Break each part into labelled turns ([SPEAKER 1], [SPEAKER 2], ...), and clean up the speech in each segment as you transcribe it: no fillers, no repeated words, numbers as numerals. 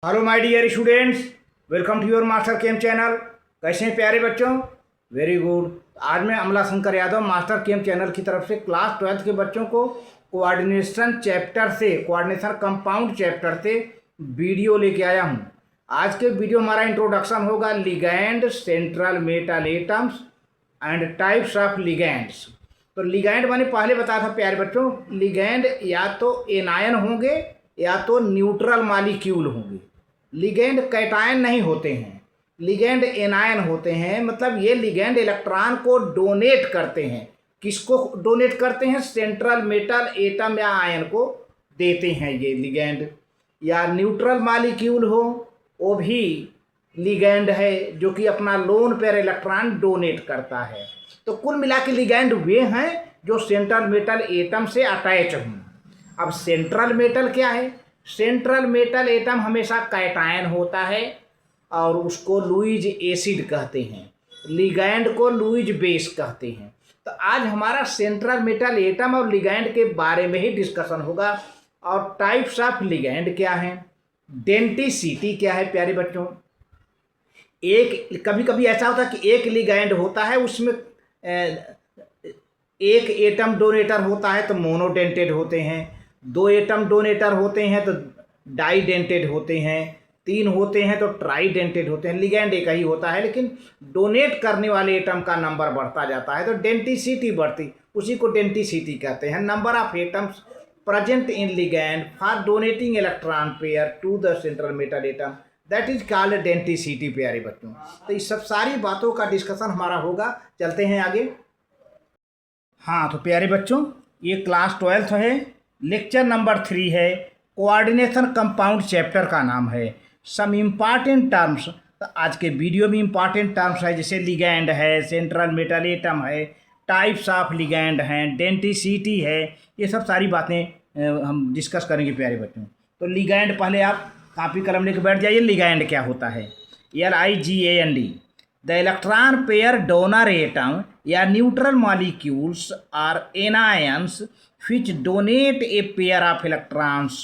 [SPEAKER 1] Hello my dear students, welcome to your Master Chem channel. कैसे हैं प्यारे बच्चों? Very good. आज मैं Amla Shankar Yadav Master Chem channel की तरफ से क्लास 12th के बच्चों को कोऑर्डिनेशन कंपाउंड चैप्टर से वीडियो लेके आया हूं। आज के वीडियो हमारा इंट्रोडक्शन होगा ligand, central metal atoms and types of ligands. तो लिगैंड मैंने पहले बताया था प्यारे बच्चों, लिगैंड या तो एनायन होंगे या तो न्यूट्रल मॉलिक्यूल होंगे। लिगैंड कैटायन नहीं होते हैं, लिगैंड एनायन होते हैं। मतलब ये लिगैंड इलेक्ट्रॉन को डोनेट करते हैं। किसको डोनेट करते हैं? सेंट्रल मेटल एटम या आयन को देते हैं ये लिगैंड। या न्यूट्रल मॉलिक्यूल हो वो भी लिगैंड है, जो कि अपना लोन पेयर इलेक्ट्रॉन डोनेट करता है। तो कुल मिला के लिगैंड वे हैं जो सेंट्रल मेटल एटम से अटैच हों। अब सेंट्रल मेटल क्या है? सेंट्रल मेटल एटम हमेशा कैटायन होता है और उसको लुईज एसिड कहते हैं, लिगैंड को लुईज बेस कहते हैं। तो आज हमारा सेंट्रल मेटल एटम और लिगैंड के बारे में ही डिस्कशन होगा। और टाइप्स ऑफ लिगैंड क्या है, डेंटिसिटी क्या है प्यारे बच्चों। एक कभी कभी ऐसा होता है कि एक लिगैंड होता है, उसमें एक एटम डोनेटर होता है तो मोनोडेंटेड होते हैं, दो एटम डोनेटर होते हैं तो डाइडेंटेड होते हैं, तीन होते हैं तो ट्राइडेंटेड होते हैं। लिगैंड एक ही होता है, लेकिन डोनेट करने वाले एटम का नंबर बढ़ता जाता है तो डेंटिसिटी बढ़ती, उसी को डेंटिसिटी कहते हैं। Number of atoms present in ligand for donating electron pair to the central metal atom, that is called denticity प्यारे बच्चों। तो इस सब सारी बातों का डिस्कशन हमारा होगा। चलते हैं आगे। हाँ तो प्यारे बच्चों, ये क्लास 12th है, लेक्चर नंबर 3 है, कोऑर्डिनेशन कंपाउंड चैप्टर का नाम है। सम इम्पॉर्टेंट टर्म्स, तो आज के वीडियो में इम्पॉर्टेंट टर्म्स है, जैसे लिगैंड है, सेंट्रल मेटल एटम है, टाइप्स ऑफ लिगैंड हैं, डेंटिसिटी है, ये सब सारी बातें हम डिस्कस करेंगे प्यारे बच्चों। तो लिगैंड, पहले आप कॉपी कलम लेकर बैठ जाइए। लिगैंड क्या होता है? LIGAND, the electron pair donor atom या neutral molecules or anions which donate a pair of electrons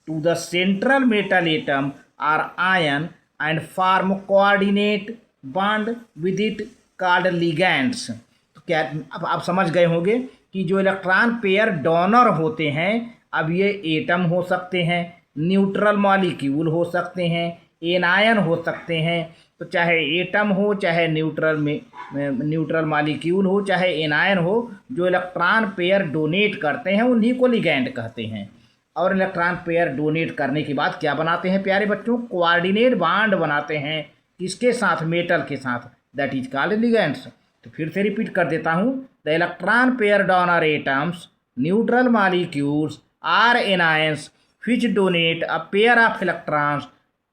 [SPEAKER 1] to the central metal atom or ion and form coordinate bond with it called ligands। तो क्या अब आप समझ गए होंगे कि जो इलेक्ट्रॉन पेयर डोनर होते हैं, अब ये एटम हो सकते हैं, न्यूट्रल मॉलिक्यूल हो सकते हैं, एनायन हो सकते हैं। तो चाहे एटम हो, चाहे न्यूट्रल मॉलिक्यूल हो, चाहे एनायन हो, जो इलेक्ट्रॉन पेयर डोनेट करते हैं उन्हीं को लिगैंड कहते हैं। और इलेक्ट्रॉन पेयर डोनेट करने के बाद क्या बनाते हैं प्यारे बच्चों? कोऑर्डिनेट बॉन्ड बनाते हैं। किसके साथ? मेटल के साथ, दैट इज कॉल्ड लिगैंड्स। तो फिर से रिपीट कर देता हूँ, the electron pair donor atoms, neutral molecules or anions which donate a pair of electrons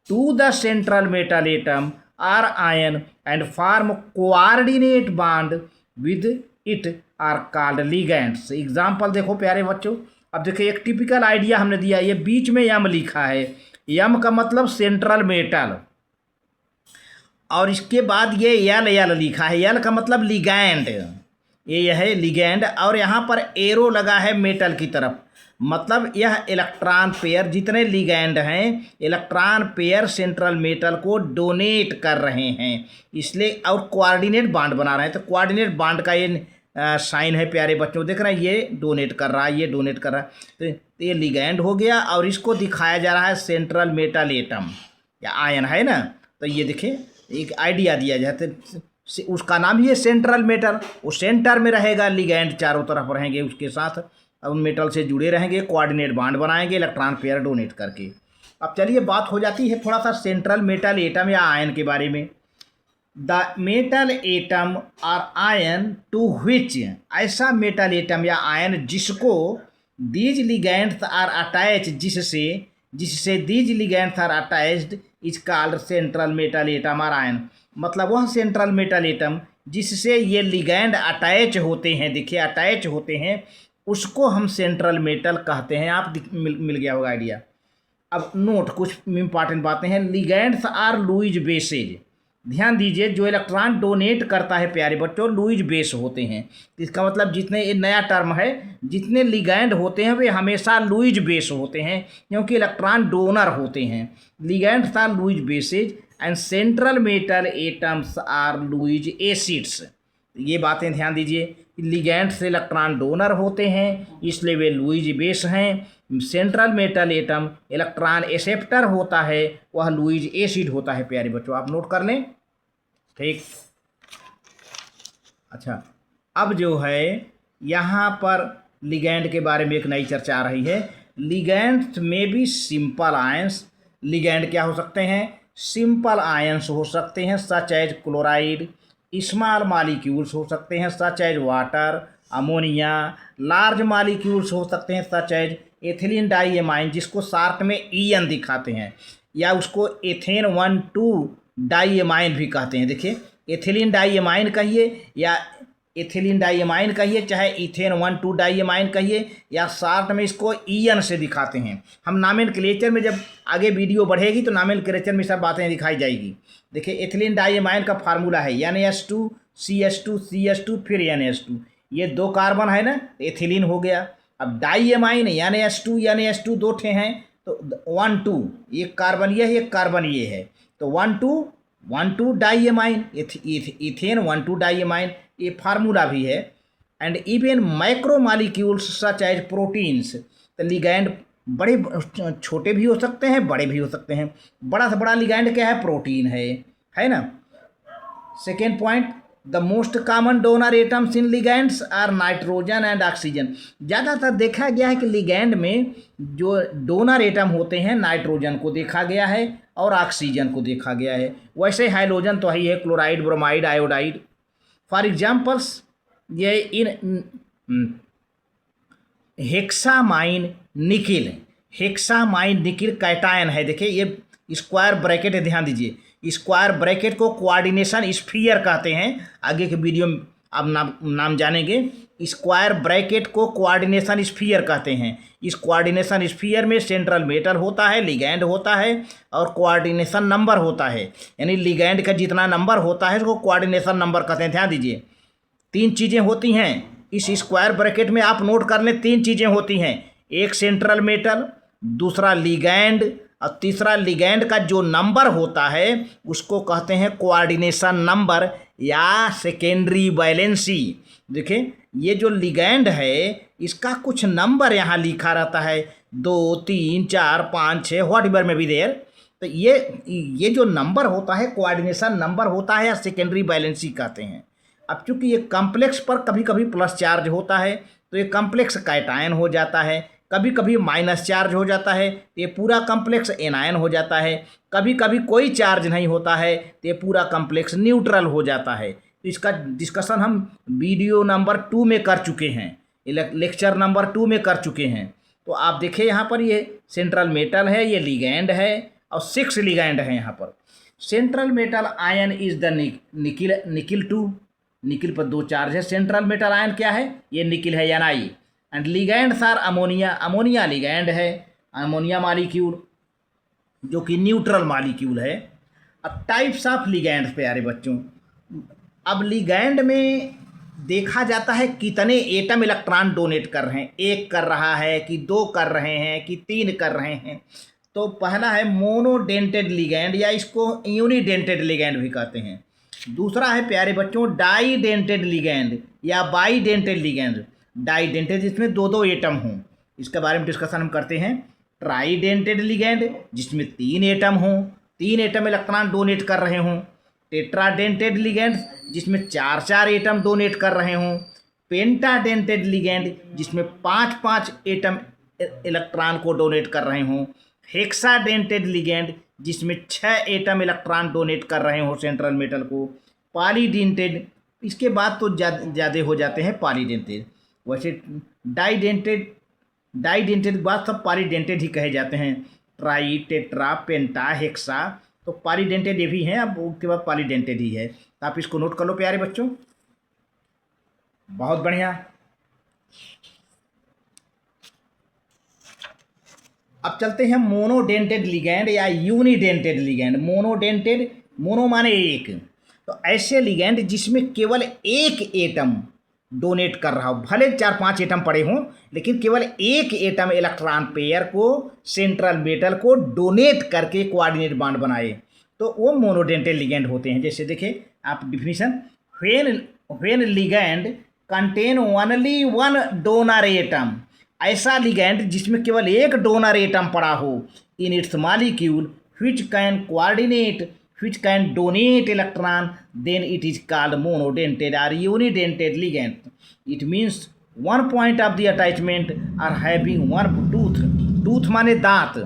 [SPEAKER 1] to the central metal atom or ion and form coordinate bond with it are called ligands। Example देखो प्यारे बच्चों। अब देखिए, एक typical idea हमने दिया, ये बीच में यम लिखा है, यम का मतलब सेंट्रल मेटल, और इसके बाद ये यल लिखा है, यल का मतलब लिगैंड, ये है लिगैंड। और यहाँ पर एरो लगा है मेटल की तरफ, मतलब यह इलेक्ट्रॉन पेयर, जितने लिगैंड हैं, इलेक्ट्रॉन पेयर सेंट्रल मेटल को डोनेट कर रहे हैं, इसलिए और कोऑर्डिनेट बॉन्ड बना रहे हैं। तो कोऑर्डिनेट बॉन्ड का ये साइन है प्यारे बच्चों, देख रहे हैं, ये डोनेट कर रहा है, ये डोनेट कर रहा है। तो ये लिगैंड हो गया और इसको दिखाया जा रहा है सेंट्रल मेटल एटम या आयन, है ना। तो ये देखिए, एक आइडिया दिया जाए, तो उसका नाम ही है सेंट्रल मेटल। वो सेंटर में रहेगा, लिगैंड चारों तरफ रहेंगे उसके साथ, अब मेटल से जुड़े रहेंगे, कोऑर्डिनेट बॉन्ड बनाएंगे इलेक्ट्रॉन पेयर डोनेट करके। अब चलिए, बात हो जाती है थोड़ा सा सेंट्रल मेटल एटम या आयन के बारे में। द मेटल एटम और आयन टू विच, ऐसा मेटल एटम या आयन जिसको दीज लिगैंड्स आर अटैच, जिससे these ligands are attached is called central metal atom और आयन। मतलब वह सेंट्रल मेटल एटम जिससे ये लिगैंड अटैच होते हैं, देखिए अटैच होते हैं, उसको हम सेंट्रल मेटल कहते हैं। आप मिल गया होगा आइडिया। अब नोट, कुछ इंपॉर्टेंट बातें हैं। लिगैंड्स आर लुईज बेसेज, ध्यान दीजिए, जो इलेक्ट्रॉन डोनेट करता है प्यारे बच्चों, लुईज बेस होते हैं। इसका मतलब जितने, ये नया टर्म है, जितने लिगैंड होते हैं वे हमेशा लुईज बेस होते हैं, क्योंकि इलेक्ट्रॉन डोनर होते हैं। Ligands are Lewis bases and central metal atoms are Lewis acids. ये बातें ध्यान दीजिए, लिगैंड से इलेक्ट्रॉन डोनर होते हैं इसलिए वे लुईज बेस हैं। Central metal atom electron acceptor होता है, वह लुईज एसिड होता है। प्यारे बच्चों आप नोट कर लें, ठीक। अच्छा, अब जो है यहाँ पर लिगैंड के बारे में एक नई चर्चा आ रही है। लिगैंड्स में भी सिंपल आयंस, लिगैंड क्या हो सकते हैं, सिंपल आयंस हो सकते हैं, such as chloride. Small molecules हो सकते हैं, such as water, ammonia. Large molecules हो सकते हैं, सच एज एथिलीन डाइएमाइन, जिसको शार्ट में ईएन दिखाते हैं, या उसको एथेन 1,2 डाइएमाइन भी कहते हैं। देखिए, एथिलीन डाइएमाइन कहिए या एथिलीन डाइएमाइन कहिए, चाहे इथेन 1,2 डाइएमाइन कहिए, या शार्ट में इसको ईएन से दिखाते हैं। हम नामेनक्लेचर में जब आगे वीडियो बढ़ेगी तो नामेनक्लेचर में सब बातें दिखाई जाएगी। देखिए, एथिलीन डाइएमाइन का फार्मूला है NH2 CH2 CH2 फिर NH2। ये 2 कार्बन है ना, एथिलीन हो गया। अब डाइएमाइन NH2 2 ठे हैं, तो 1,2, एक कार्बन ये है, एक कार्बन ये है, तो 1,2 डाइएमाइन, इथेन 1,2 डाइएमाइन, ये फार्मूला भी है। And even micro molecules such as proteins, तो लिगैंड बड़े छोटे भी हो सकते हैं, बड़े भी हो सकते हैं। बड़ा से बड़ा लिगैंड क्या है, प्रोटीन है ना। Second point, the most common donor atoms in ligands are nitrogen and oxygen. ज़्यादातर देखा गया है कि लिगैंड में जो डोनर एटम होते हैं, नाइट्रोजन को देखा गया है और ऑक्सीजन को देखा गया है। वैसे हाइड्रोजन तो ही है, chloride, bromide, iodide. For examples, ये इन हेक्सामाइन निकिल कैटायन है। देखिए, ये स्क्वायर ब्रैकेट है, ध्यान दीजिए। स्क्वायर ब्रैकेट को कोऑर्डिनेशन स्फीयर कहते हैं, आगे के वीडियो में आप नाम जानेंगे। स्क्वायर ब्रैकेट को कोऑर्डिनेशन स्फीयर कहते हैं। इस कोऑर्डिनेशन स्फीयर में सेंट्रल मेटल होता है, लिगैंड होता है और कोऑर्डिनेशन नंबर होता है, यानी लिगैंड का जितना नंबर होता है उसको कोऑर्डिनेशन नंबर कहते हैं। ध्यान दीजिए, 3 चीज़ें होती हैं इस स्क्वायर ब्रैकेट में, आप नोट कर लें। 3 चीज़ें होती हैं, एक सेंट्रल मेटल, दूसरा लिगैंड और तीसरा लिगैंड का जो नंबर होता है उसको कहते हैं कोऑर्डिनेशन नंबर या सेकेंडरी वैलेंसी। देखिए, ये जो लिगैंड है इसका कुछ नंबर यहाँ लिखा रहता है, 2, 3, 4, 5, 6 व्हाट एवर में भी देयर। तो ये जो नंबर होता है कोऑर्डिनेशन नंबर होता है या सेकेंडरी वैलेंसी कहते हैं। अब चूंकि ये कॉम्प्लेक्स पर कभी कभी प्लस चार्ज होता है तो ये कॉम्प्लेक्स कैटायन हो जाता है, कभी कभी माइनस चार्ज हो जाता है तो ये पूरा कॉम्प्लेक्स एनायन हो जाता है, कभी कभी कोई चार्ज नहीं होता है तो ये पूरा कॉम्प्लेक्स न्यूट्रल हो जाता है। तो इसका डिस्कशन हम वीडियो नंबर 2 में कर चुके हैं, लेक्चर नंबर 2 में कर चुके हैं। तो आप देखिए यहाँ पर ये सेंट्रल मेटल है, ये लिगैंड है और 6 लिगैंड है यहाँ पर। Central metal ion is the nickel 2, nickel पर 2 चार्ज है। सेंट्रल मेटल आयन क्या है, ये निकिल है Ni। And ligands are ammonia ligand है, अमोनिया मालिक्यूल जो कि न्यूट्रल मालिक्यूल है। अब टाइप्स ऑफ लिगैंड्स प्यारे बच्चों, अब लिगैंड में देखा जाता है कितने एटम इलेक्ट्रॉन डोनेट कर रहे हैं, 1 कर रहा है कि 2 कर रहे हैं कि 3 कर रहे हैं। तो पहला है मोनोडेंटेड लिगैंड या इसको यूनिडेंटेड लिगैंड भी कहते हैं। दूसरा है प्यारे बच्चों डाइडेंटेड लिगैंड या बाइडेंटेड लिगैंड। डाइडेंटेड जिसमें 2 एटम हों, इसके बारे में डिस्कशन हम करते हैं। ट्राइडेंटेड लिगैंड जिसमें 3 एटम हों, 3 एटम इलेक्ट्रॉन डोनेट कर रहे हों। टेट्राडेंटेड लिगैंड जिसमें 4 एटम डोनेट कर रहे हों। पेंटाडेंटेड लिगैंड जिसमें 5 एटम इलेक्ट्रॉन को डोनेट कर रहे हों। हेक्साडेंटेड लिगैंड जिसमें 6 एटम इलेक्ट्रॉन डोनेट कर रहे हो सेंट्रल मेटल को। पॉलीडेंटेड, इसके बाद तो ज़्यादा हो जाते हैं पॉलीडेंटेड। वैसे डाइडेंटेड के बाद सब पॉलीडेंटेड ही कहे जाते हैं। ट्राई, टेट्रा, पेंटा, हेक्सा, तो पॉलीडेंटेड ये भी हैं, अब उसके बाद पॉलीडेंटेड ही है। तो आप इसको नोट कर लो प्यारे बच्चों, बहुत बढ़िया। अब चलते हैं मोनोडेंटेड लिगैंड या यूनिडेंटेड लिगैंड। मोनोडेंटेड मोनो माने एक। तो ऐसे लिगेंड जिसमें केवल एक एटम डोनेट कर रहा हो, भले 4-5 एटम पड़े हों, लेकिन केवल एक एटम इलेक्ट्रॉन पेयर को सेंट्रल मेटल को डोनेट करके कोऑर्डिनेट बॉन्ड बनाए, तो वो मोनोडेंटेड लिगेंड होते हैं। जैसे देखिए आप definition, when ligand contain only one donor atom, ऐसा लिगेंड जिसमें केवल एक डोनर एटम पड़ा हो in its molecule which can coordinate, which can donate electron, then it is called monodentate or unidentate ligand. It means one point of the attachment are having one tooth, tooth माने दांत,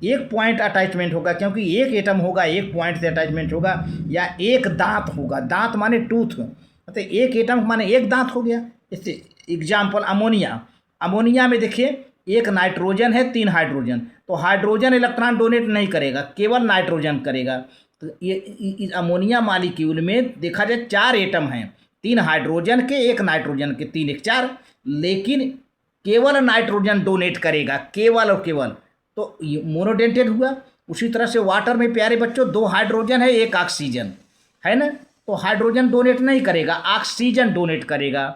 [SPEAKER 1] एक point attachment होगा, क्योंकि एक atom होगा एक point से attachment होगा, या एक दांत होगा, दांत माने टूथ, मतलब एक एटम माने एक दांत हो गया। इससे एग्जाम्पल अमोनिया, अमोनिया में देखिए एक नाइट्रोजन है 3 हाइड्रोजन, तो हाइड्रोजन इलेक्ट्रॉन डोनेट नहीं करेगा, केवल नाइट्रोजन करेगा। तो ये इस अमोनिया मॉलिक्यूल में देखा जाए 4 एटम हैं, 3 हाइड्रोजन के 1 नाइट्रोजन के, 3 1 4, लेकिन केवल नाइट्रोजन डोनेट करेगा, केवल और केवल, तो ये मोनोडेंटेड हुआ। उसी तरह से वाटर में प्यारे बच्चों 2 हाइड्रोजन है 1 ऑक्सीजन है ना, तो हाइड्रोजन डोनेट नहीं करेगा, ऑक्सीजन डोनेट करेगा।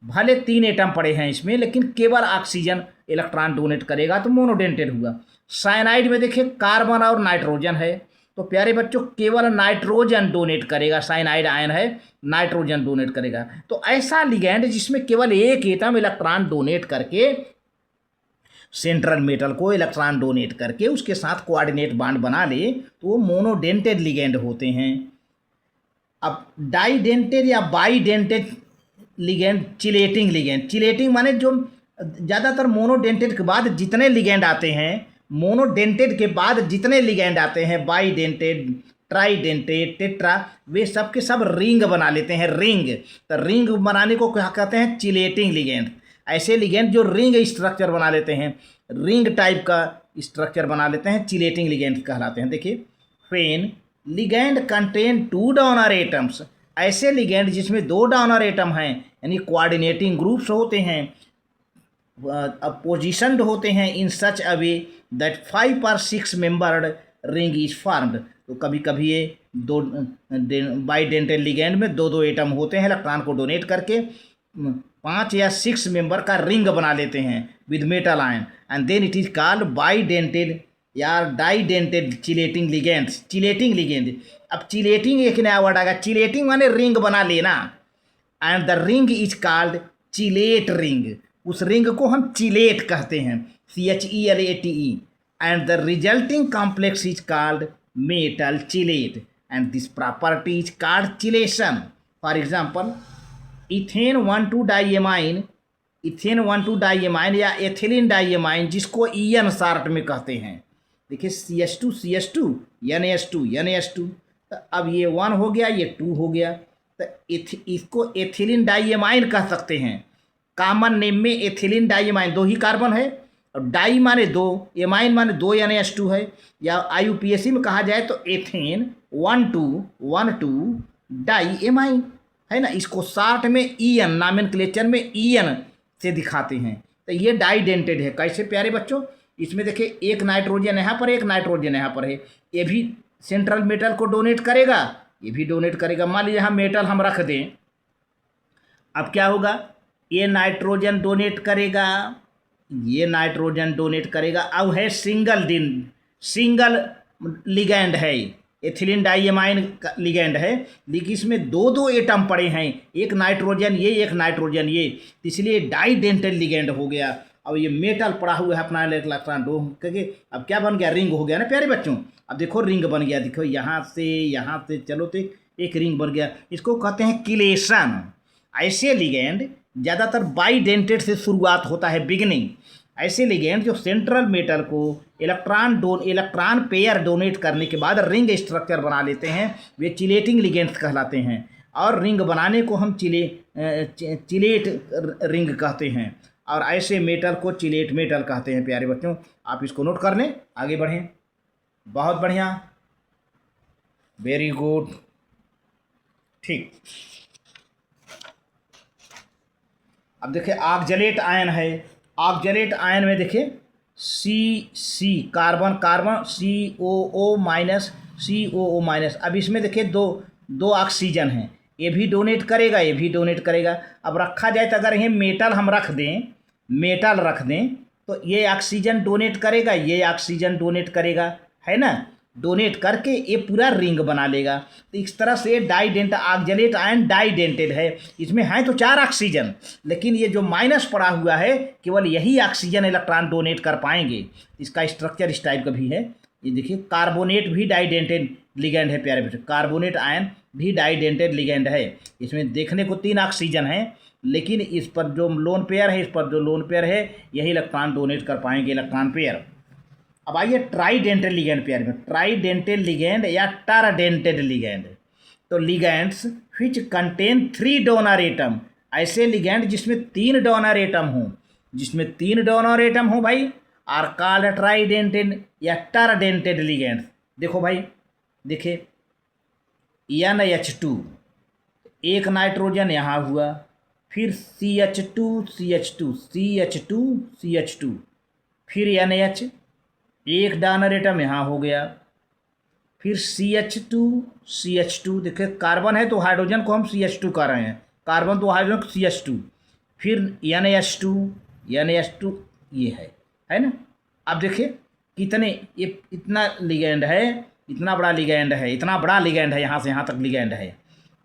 [SPEAKER 1] भले 3 एटम पड़े हैं इसमें, लेकिन केवल ऑक्सीजन इलेक्ट्रॉन डोनेट करेगा, तो मोनोडेंटेड हुआ। साइनाइड में देखिए कार्बन और नाइट्रोजन है, तो प्यारे बच्चों केवल नाइट्रोजन डोनेट करेगा, साइनाइड आयन है, नाइट्रोजन डोनेट करेगा। तो ऐसा लिगेंड जिसमें केवल एक एटम इलेक्ट्रॉन डोनेट करके सेंट्रल मेटल को इलेक्ट्रॉन डोनेट करके उसके साथ कोऑर्डिनेट बॉन्ड बना ले, तो वो मोनोडेंटेड लिगेंड होते हैं। अब डाइडेंटेड या bidentate ligand, chelating ligand, chelating माने जो ज़्यादातर मोनोडेंटेड के बाद जितने लिगेंड आते हैं, मोनोडेंटेड के बाद जितने लिगेंड आते हैं, बाईडेंटेड, ट्राईडेंटेड, टेट्रा, वे सब के सब रिंग बना लेते हैं, रिंग। तो रिंग बनाने को क्या कहते हैं? Chelating ligand. ऐसे लिगेंड जो रिंग स्ट्रक्चर बना लेते हैं, रिंग टाइप का स्ट्रक्चर बना लेते हैं, चिलेटिंग लिगेंड कहलाते हैं। देखिए, when ligand contain 2 donor atoms, ऐसे लिगेंड जिसमें 2 डोनर एटम हैं, यानी कोऑर्डिनेटिंग ग्रुप्स होते हैं, पोजिशनड होते हैं in such a way that 5 or 6 membered ring is formed. तो कभी कभी ये 2 बाईडेंटेड लिगेंड में 2 एटम होते हैं, इलेक्ट्रॉन को डोनेट करके 5 या 6 मेंबर का रिंग बना लेते हैं with metal ion, and then it is called bidentate या didentate chelating ligands, chelating ligand. अब चिलेटिंग एक नया वर्ड आएगा, चिलेटिंग माने रिंग बना लेना, and the ring is called chelate ring, उस रिंग को हम चिलेट कहते हैं, CHELATE, and the resulting complex is called metal chelate, and this property is called chelation. For example, ethane 1,2 diamine, ethane 1,2 diamine या ethylene diamine, जिसको EN short में कहते हैं। देखिए CH2 CH2 NH2 NH2, तो अब ये 1 हो गया, ये 2 हो गया, तो इसको एथिलीन डाइएमाइन कह सकते हैं। कॉमन नेम में एथिलीन डाइएमाइन, 2 ही कार्बन है, और डाई माने 2, एमाइन माने 2 NH2 है, या IUPAC में कहा जाए तो एथेन 1,2 डाई एमाइन है ना। इसको शॉर्ट में EN, नॉमेनक्लेचर में EN से दिखाते हैं। तो ये डाइडेंटेड है। कैसे प्यारे बच्चों? इसमें देखिए एक नाइट्रोजन यहाँ पर, एक नाइट्रोजन यहाँ पर है, ये भी सेंट्रल मेटल को डोनेट करेगा, ये भी डोनेट करेगा। मान लीजिए यहाँ मेटल हम रख दें, अब क्या होगा? ये नाइट्रोजन डोनेट करेगा, ये नाइट्रोजन डोनेट करेगा। अब है सिंगल लिगेंड है, एथिलीन डाइएमाइन लिगेंड है, लेकिन इसमें 2 एटम पड़े हैं, एक नाइट्रोजन ये, एक नाइट्रोजन ये, इसलिए डाइडेंटेड लिगेंड हो गया। अब ये मेटल पड़ा हुआ है अपना इलेक्ट्रॉन डो करके, अब क्या बन गया? रिंग हो गया ना प्यारे बच्चों। अब देखो रिंग बन गया, देखो यहाँ से चलो तो एक रिंग बन गया, इसको कहते हैं किलेशन। ऐसे लिगेंड ज़्यादातर बाईडेंटेड से शुरुआत होता है, बिगिनिंग। ऐसे लिगेंड जो सेंट्रल मेटल को इलेक्ट्रॉन पेयर डोनेट करने के बाद रिंग स्ट्रक्चर बना लेते हैं, वे चिलेटिंग लिगेंड्स कहलाते हैं। और रिंग बनाने को हम चिलेट रिंग कहते हैं, और ऐसे मेटल को चिलेट मेटल कहते हैं। प्यारे बच्चों, आप इसको नोट कर लें, आगे बढ़ें। बहुत बढ़िया, वेरी गुड, ठीक। अब देखिए ऑक्जेलेट आयन है, ऑक्जेलेट आयन में देखिए C कार्बन COO- COO-। अब इसमें देखिए दो दो ऑक्सीजन हैं, ये भी डोनेट करेगा, ये भी डोनेट करेगा। अब रखा जाए तो अगर ये मेटल हम रख दें, मेटल रख दें, तो ये ऑक्सीजन डोनेट करेगा, ये ऑक्सीजन डोनेट करेगा, है ना। डोनेट करके ये पूरा रिंग बना लेगा। तो इस तरह से डाइडेंट ऑक्जेलेट आयन डाइडेंटेड है। इसमें है तो 4 ऑक्सीजन, लेकिन ये जो माइनस पड़ा हुआ है केवल यही ऑक्सीजन इलेक्ट्रॉन डोनेट कर पाएंगे। इसका स्ट्रक्चर इस टाइप का भी है। ये देखिए कार्बोनेट भी डाइडेंटेड लिगेंड है प्यारे बच्चों, कार्बोनेट आयन भी डाइडेंटेड लिगेंड है। इसमें देखने को 3 ऑक्सीजन है, लेकिन इस पर जो लोन पेयर है, इस पर जो लोन पेयर है, यही इलेक्ट्रॉन डोनेट कर पाएंगे इलेक्ट्रॉन पेयर। अब आइए ट्राइडेंटेड लिगेंड पेयर में, ट्राइडेंटेड लिगेंड या टराडेंटेड लिगेंड। तो ligands which contain 3 donor atom, ऐसे लिगेंड जिसमें 3 डोनर एटम हों, जिसमें 3 डोनर एटम हो भाई, आर कॉल्ड ट्राइडेंटेड या टराडेंटेड लिगेंड्स। देखो भाई, देखिए NH2, एक नाइट्रोजन यहाँ हुआ, फिर CH2 CH2 CH2 CH2, फिर NH, एक डोनर एटम यहाँ हो गया, फिर CH2 CH2। देखिए कार्बन है तो हाइड्रोजन को हम CH2 कर रहे हैं, कार्बन तो हाइड्रोजन को CH2, फिर NH2 NH2, ये है ना। अब देखिए कितने, ये इतना लिगेंड है, इतना बड़ा लिगेंड है, इतना बड़ा लिगेंड है, यहाँ से यहाँ तक लिगेंड है।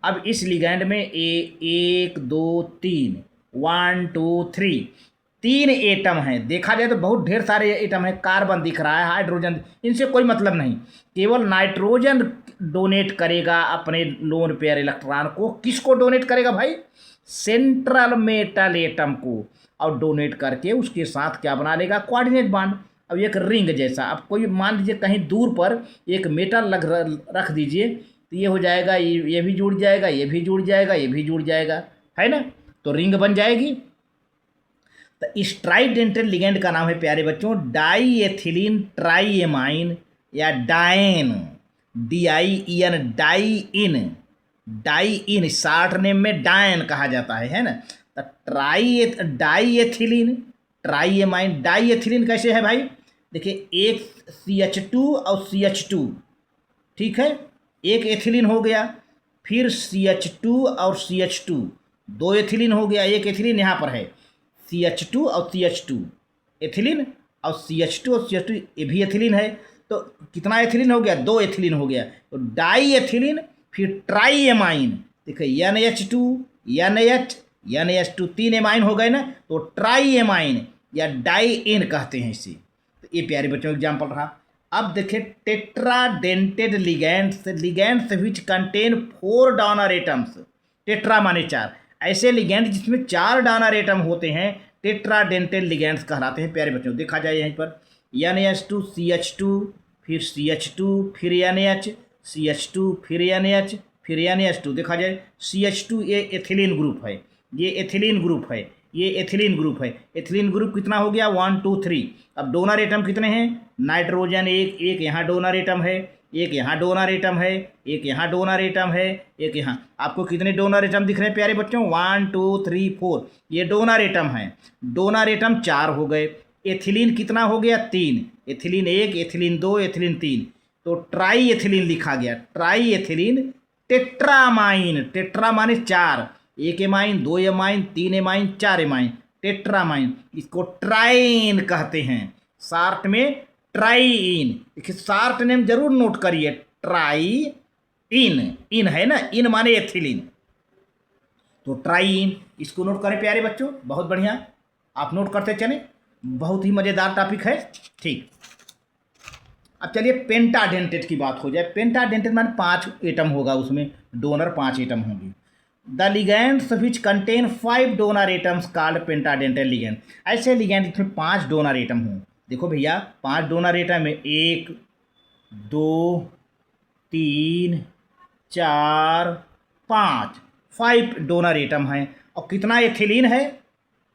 [SPEAKER 1] अब इस लिगेंड में 1 2 3 1 2 3 3 एटम हैं। देखा जाए तो बहुत ढेर सारे एटम हैं, कार्बन दिख रहा है, हाइड्रोजन, इनसे कोई मतलब नहीं। केवल नाइट्रोजन डोनेट करेगा अपने लोन पेयर इलेक्ट्रॉन को। किसको डोनेट करेगा भाई? सेंट्रल मेटल एटम को, और डोनेट करके उसके साथ क्या बना लेगा? Coordinate bond. अब एक रिंग जैसा, अब कोई मान लीजिए कहीं दूर पर एक मेटल रख दीजिए, तो ये हो जाएगा, ये भी जुड़ जाएगा, ये भी जुड़ जाएगा, ये भी जुड़ जाएगा, है ना, तो रिंग बन जाएगी। तो इस ट्राइडेंटेड लिगेंड का नाम है प्यारे बच्चों डाई एथिलीन ट्राइएमाइन या dien, DIEN, dien short name में डायन कहा जाता है ना। तो diethylene triamine, diethylene कैसे है भाई? देखिए एक CH2 और CH2, ठीक है, एक एथिलीन हो गया, फिर CH2 और CH2, 2 एथिलीन हो गया, एक एथिलीन यहाँ पर है, CH2 और CH2, एथिलीन और CH2 और CH2, ये भी एथिलीन है। तो कितना एथिलीन हो गया? 2 एथिलीन हो गया। तो डाई एथिलीन, फिर ट्राइएमाइन, देखिए NH2 NH2, 3 एमाइन हो गए ना, तो ट्राइएमाइन या डाइएन कहते हैं इसे। तो ये प्यारे बच्चों एग्जाम्पल रहा। अब देखिए tetradentate ligands, ligands which contain 4 donor atoms, tetra माने 4, ऐसे लिगेंड जिसमें 4 डोनर एटम होते हैं टेट्राडेंटेड लिगेंड्स कहलाते हैं प्यारे बच्चों। देखा जाए यहीं पर NH2 CH2, फिर CH2, फिर NH, CH2, फिर NH, फिर NH2। देखा जाए CH2 ये एथिलीन ग्रुप है, ये एथिलीन ग्रुप है, ये एथिलीन ग्रुप है। एथिलीन ग्रुप कितना हो गया? 1 2 3। अब डोनर एटम कितने हैं? नाइट्रोजन एक यहाँ डोनर एटम है, एक यहाँ डोनर एटम है, एक यहाँ डोनर एटम है, एक यहाँ। आपको कितने डोनर एटम दिख रहे हैं प्यारे बच्चों? 1 2 3 4, ये डोनर एटम है। डोनर एटम 4 हो गए। एथिलीन कितना हो गया? 3, एथिलीन 1, एथिलीन 2, एथिलीन 3, तो ट्राई एथिलीन लिखा गया। ट्राई एथिलीन टेट्रामाइन, टेट्रा माने 4, 1 एमाइन, 2 एमाइन, 3 एमाइन, 4 एमाइन, टेट्रामाइन। इसको ट्राइन कहते हैं, शार्ट में ट्राइइन। देखिए शार्ट नेम जरूर नोट करिए, ट्राई इन है ना, इन माने एथिलीन, तो ट्राइइन, इसको नोट करें प्यारे बच्चों। बहुत बढ़िया, आप नोट करते चलें, बहुत ही मज़ेदार टॉपिक है। ठीक, अब चलिए पेंटाडेंटेड की बात हो जाए। पेंटाडेंटेड माने 5 एटम होगा, उसमें डोनर 5 एटम होंगे। The ligands which contain 5 donor atoms called पेंटाडेंटेड ligand, ऐसे लिगेंड जिसमें 5 डोनर एटम हों। देखो भैया 5 डोनर एटम है, 1 2 3 4 5 डोनर एटम हैं। और कितना एथिलीन है?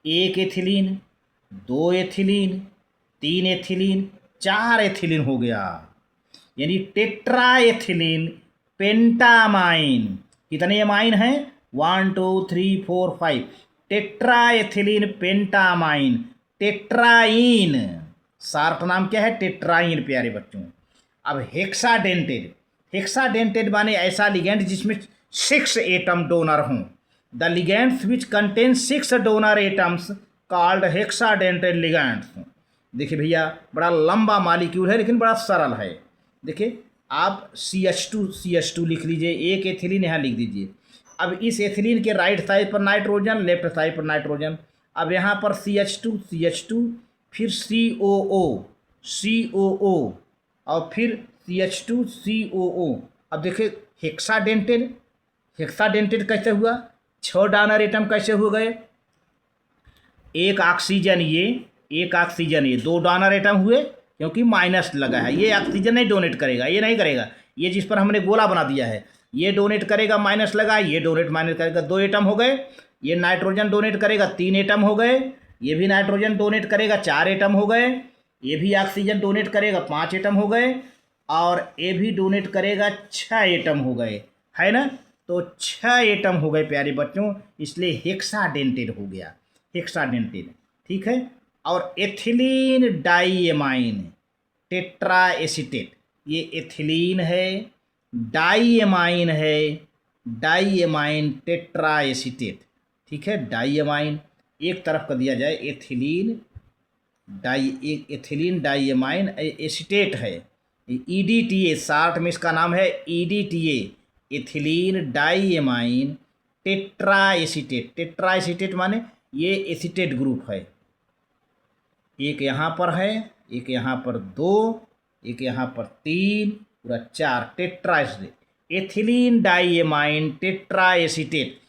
[SPEAKER 1] 1 एथिलीन, 2 एथिलीन, 3 एथिलीन, 4 एथिलीन हो गया, यानी टेट्रा एथिलीन पेंटामाइन। कितने एमाइन हैं? 1 2 3 4 5, टेट्रा एथिलीन पेंटामाइन, टेट्राइन। शार्ट नाम क्या है? टेट्राइन प्यारे बच्चों। अब हेक्साडेंटेड, हेक्साडेंटेड माने ऐसा लिगेंड जिसमें 6 एटम डोनर हों। The ligands which contain 6 donor atoms called hexadentate ligands. देखिए भैया, बड़ा लंबा मालिक्यूल है लेकिन बड़ा सरल है। देखिए, आप CH2 लिख लीजिए, एक एथिलीन यहाँ लिख दीजिए। अब इस एथिलीन के राइट साइड पर नाइट्रोजन, लेफ्ट साइड पर नाइट्रोजन। अब यहाँ पर CH2 फिर COO और फिर CH2COO। अब देखिए हेक्साडेंटेड कैसे हुआ, 6 डोनर एटम कैसे हो गए, एक ऑक्सीजन ये 2 डोनर एटम हुए क्योंकि माइनस लगा है। ये ऑक्सीजन नहीं डोनेट करेगा, ये नहीं करेगा, ये जिस पर हमने गोला बना दिया है ये डोनेट करेगा, माइनस लगा, ये डोनेट माइनस करेगा, 2 एटम हो गए। ये नाइट्रोजन डोनेट करेगा, 3 एटम हो गए। ये भी नाइट्रोजन डोनेट करेगा, 4 एटम हो गए। ये भी ऑक्सीजन डोनेट करेगा, 5 एटम हो गए। और ये भी डोनेट करेगा, 6 एटम हो गए, है ना। तो 6 एटम हो गए प्यारे बच्चों, इसलिए हेक्साडेंटेड हो गया, हेक्साडेंटेड, ठीक है। और एथिलीन डाईएमाइन टेट्राएसीटेट, ये एथिलीन है, डाईएमाइन है, डाईएमाइन टेट्राएसीटेट, ठीक है। डाईएमाइन एक तरफ कर दिया जाए, एथिलीन डाईएमाइन एसीटेट है, EDTA, शार्ट में इसका नाम है EDTA, एथिलीन डाईएमाइन टेट्राएसीटेट। टेट्राएसीटेट माने ये एसीटेट ग्रुप है, एक यहाँ पर है, एक यहाँ पर 2, एक यहाँ पर 3, पूरा 4, टेट्राएसीटेट, एथिलीन डाईएमाइन टेट्राएसीटेट,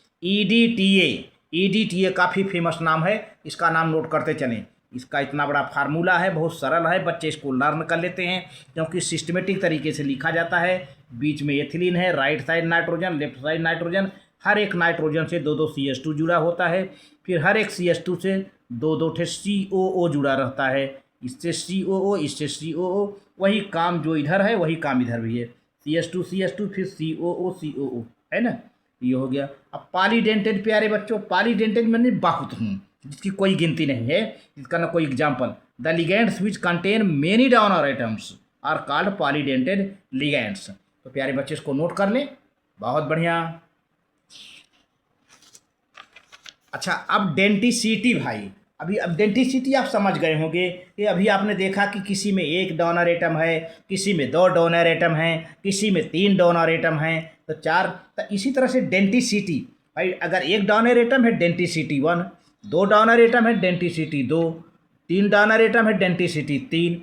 [SPEAKER 1] EDTA काफ़ी फेमस नाम है, इसका नाम नोट करते चलें। इसका इतना बड़ा फार्मूला है, बहुत सरल है, बच्चे इसको लर्न कर लेते हैं क्योंकि सिस्टमेटिक तरीके से लिखा जाता है। बीच में एथिलीन है, right side nitrogen, left side nitrogen, हर एक नाइट्रोजन से 2 CH2 जुड़ा होता है, फिर हर एक CH2 से 2 COO जुड़ा रहता है, इससे COO, इससे COO, वही काम जो इधर है वही काम इधर भी है, CH2 फिर COO, है ना, ये हो गया। अब पॉलीडेंटेड प्यारे बच्चों, पॉलीडेंटेड मैंने बहुत हूँ, जिसकी कोई गिनती नहीं है, जिसका ना कोई example. The ligands which contain many donor atoms are called polydentate ligands. तो प्यारे बच्चे इसको नोट कर लें, बहुत बढ़िया। अच्छा, अब डेंटिसिटी भाई, अब डेंटिसिटी आप समझ गए होंगे कि अभी आपने देखा कि किसी में 1 डोनर एटम है, किसी में 2 डोनर एटम हैं, किसी में 3 डोनर एटम हैं, तो 4। तो इसी तरह से डेंटिसिटी भाई, अगर 1 डोनर एटम है डेंटिसिटी 1, 2 डोनर एटम है डेंटिसिटी 2, 3 डोनर एटम है डेंटिसिटी 3,